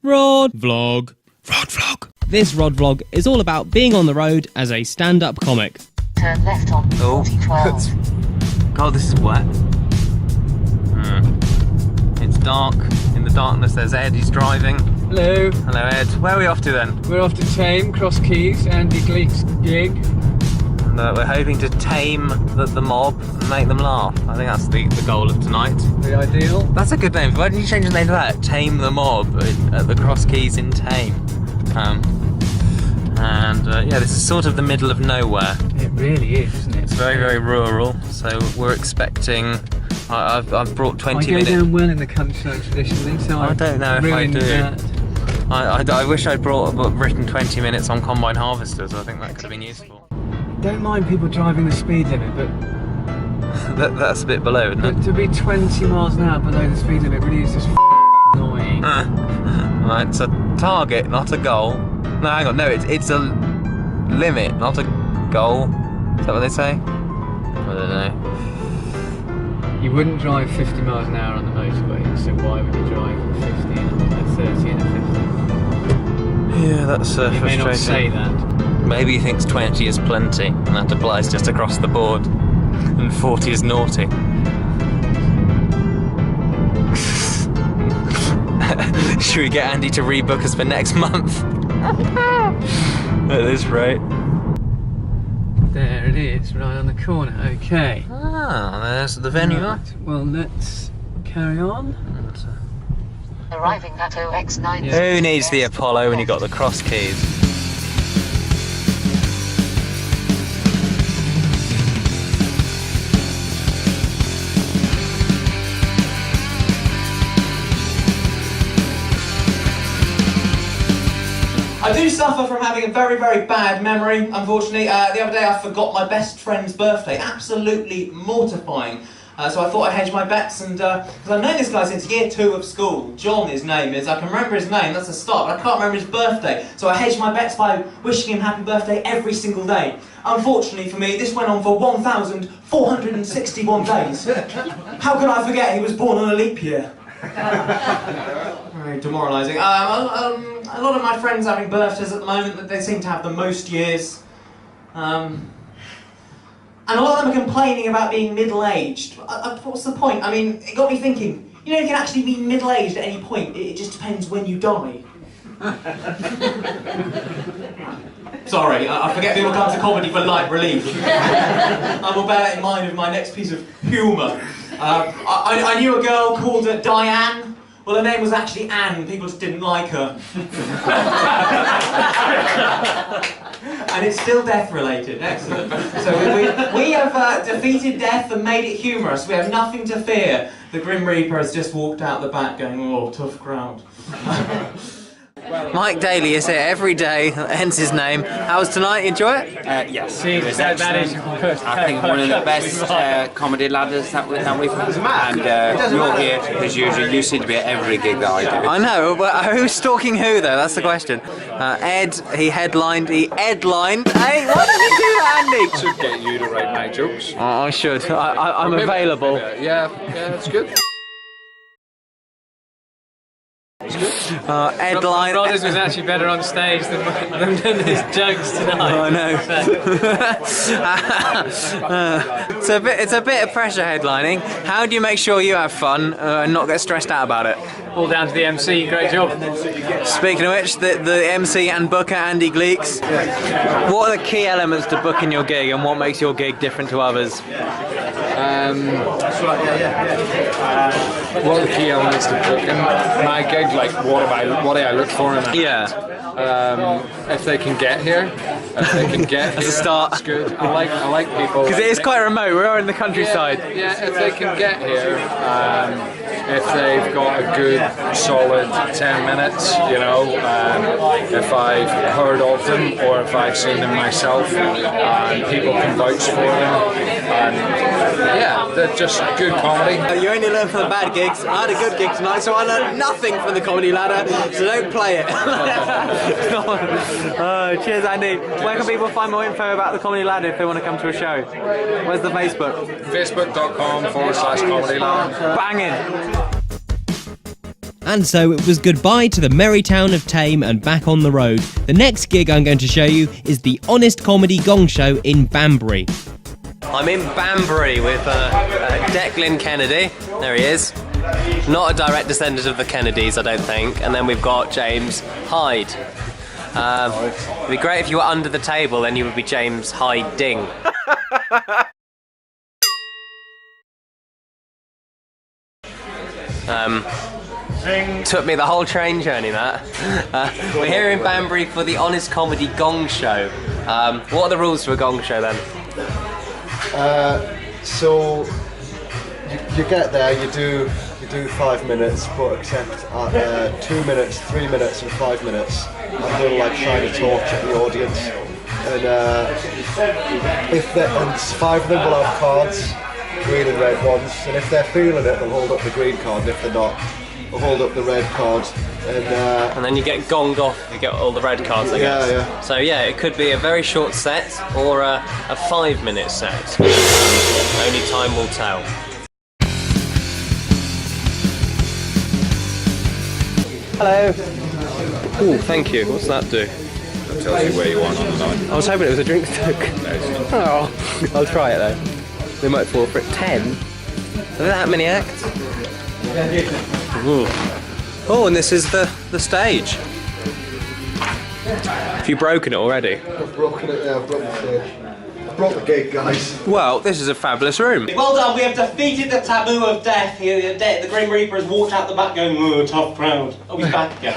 Rhod vlog. Rhod vlog. This Rhod vlog is all about being on the road as a stand-up comic. Turn left on 4012. God, this is wet. It's dark. In the darkness there's Ed, he's driving. Hello. Hello Ed. Where are we off to then? We're off to Thame, Cross Keys, Andy Gleek's gig. And, we're hoping to tame the mob and make them laugh. I think that's the goal of tonight. The ideal. That's a good name. Why didn't you change the name to that? Tame the mob at the Cross Keys in Thame. Yeah, this is sort of the middle of nowhere. It really is, isn't it? It's very, very rural, so we're expecting... I've brought 20 minutes. I go down well in the countryside traditionally, so I don't know if I do. That. I wish I'd written 20 minutes on combine harvesters. I think that could have been useful. Don't mind people driving the speed limit, but... that's a bit below, isn't it? But to be 20 miles an hour below the speed limit really is just annoying. Right, it's a target, not a goal. No, hang on, no, it's a limit, not a goal. Is that what they say? I don't know. You wouldn't drive 50 miles an hour on the motorway, so why would you drive 50 and 30 and 50? Yeah, that's frustrating. You may not say that. Maybe he thinks 20 is plenty, and that applies just across the board, and 40 is naughty. Should we get Andy to rebook us for next month? At this rate. There it is, right on the corner, okay. Ah, there's the venue. Right, well, let's carry on. Arriving at OX9. Who needs the Apollo when you got the Cross Keys? I do suffer from having a very, very bad memory, unfortunately. The other day I forgot my best friend's birthday. Absolutely mortifying. So I thought I'd hedge my bets, and because I've known this guy since year 2 of school. John, his name is. I can remember his name, that's a start, but I can't remember his birthday. So I hedged my bets by wishing him happy birthday every single day. Unfortunately for me, this went on for 1,461 days. How could I forget he was born on a leap year? Very demoralising. A lot of my friends are having birthdays at the moment. They seem to have the most years. And a lot of them are complaining about being middle-aged. What's the point? I mean, it got me thinking, you know, you can actually be middle-aged at any point. It just depends when you die. Sorry, I forget people come to comedy for light relief. I will bear that in mind with my next piece of humour. I knew a girl called Diane. Well, her name was actually Anne. People just didn't like her. And it's still death-related. Excellent. So we have defeated death and made it humorous. We have nothing to fear. The Grim Reaper has just walked out the back going, oh, tough crowd. Mike Daly is here every day, hence his name. How was tonight? Enjoy it? Yes. Jesus, that is I think one of the best comedy ladders that we've had. And you're here because usually you seem to be at every gig that I do. I know, but who's stalking who though? That's the question. Ed, he headlined. Hey, why did you do that, Andy? Should get you to write my jokes. Oh, I should. I'm available. Yeah, that's good. Headline. Rhodders was actually better on stage than his jokes tonight. Oh, I know. It's a bit of pressure headlining. How do you make sure you have fun and not get stressed out about it? All down to the MC, great job. Speaking of which, the MC and booker, Andy Gleeks. What are the key elements to booking your gig and what makes your gig different to others? What are the key elements to booking my gig? Like, what do I look for in it? Yeah. If they can get here, if they can get As a here, start. it's good. I like people. Because it is quite remote, we are in the countryside. Yeah, if they can get here, if they've got a good, solid 10 minutes, you know, if I've heard of them or if I've seen them myself, and people can vouch for them, and yeah, they're just good comedy. You only learn from the bad gigs. I had a good gig tonight, so I learned nothing from the comedy ladder, so don't play it. Cheers, Andy. Where can people find more info about the comedy ladder if they want to come to a show? Where's the Facebook? Facebook.com/comedy ladder. Banging. And so it was goodbye to the merry town of Thame and back on the road. The next gig I'm going to show you is the Honest Comedy Gong Show in Banbury. I'm in Banbury with Declan Kennedy. There he is. Not a direct descendant of the Kennedys, I don't think. And then we've got James Hyde. It'd be great if you were under the table, then you would be James Hyde Ding. Took me the whole train journey, that. We're here in Banbury for the Honest Comedy Gong Show. What are the rules for a gong show then? So you get there, you do 5 minutes, but except at 2 minutes, 3 minutes and 5 minutes, I'm doing like trying to talk to the audience, and and 5 of them will have cards, green and red ones, and if they're feeling it, they'll hold up the green card, and if they're not, they'll hold up the red card, and then you get gonged off, you get all the red cards, I guess. Yeah. So yeah, it could be a very short set or a 5-minute set. Only time will tell. Hello. Oh, thank you. What's that do? That tells you where you are on the line. I was hoping it was a drink took. Oh, I'll try it though. We might fall for it. 10? Are there that many acts? Ooh. Oh, and this is the stage. Have you broken it already? I've broken it, I've broken the stage. I broke the gig, guys. Well, this is a fabulous room. Well done, we have defeated the taboo of death here. The Grim Reaper has walked out the back going, "Ooh, tough crowd." Oh, he's back again.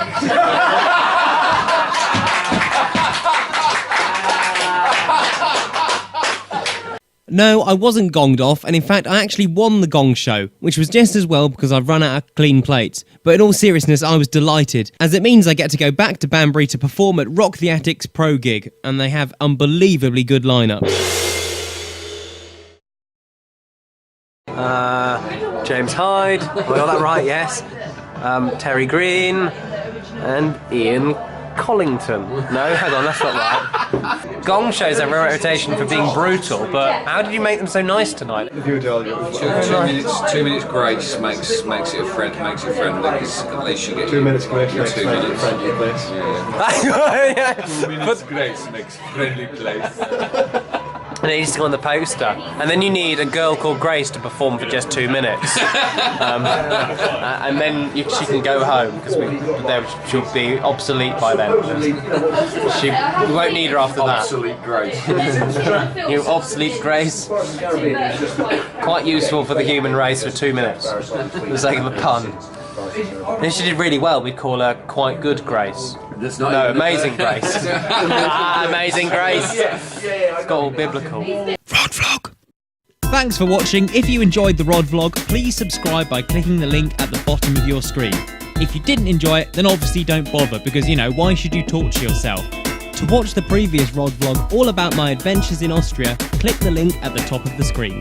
No, I wasn't gonged off, and in fact I actually won the gong show, which was just as well because I've run out of clean plates. But in all seriousness, I was delighted, as it means I get to go back to Banbury to perform at Rock the Attic's Pro gig, and they have unbelievably good lineups. James Hyde, have I got that right? Yes. Terry Green and Ian Collington. No, hang on, that's not right. Gong shows have a reputation for being brutal, but how did you make them so nice tonight? You tell you. 2 minutes grace makes it friendly, because at least you get 2 minutes grace makes 2 minutes friendly place. Yeah. 2 minutes grace makes friendly place. And it needs to go on the poster. And then you need a girl called Grace to perform for just 2 minutes. And then she can go home, because she'll be obsolete by then. We won't need her after that. Obsolete Grace. You obsolete Grace. Quite useful for the human race for 2 minutes, for the sake of a pun. And if she did really well, we'd call her Quite Good Grace. No, Amazing Grace. Amazing Grace. It's got all biblical. Rhod Vlog! Thanks for watching. If you enjoyed the Rhod Vlog, please subscribe by clicking the link at the bottom of your screen. If you didn't enjoy it, then obviously don't bother, because, why should you torture yourself? To watch the previous Rhod Vlog all about my adventures in Austria, click the link at the top of the screen.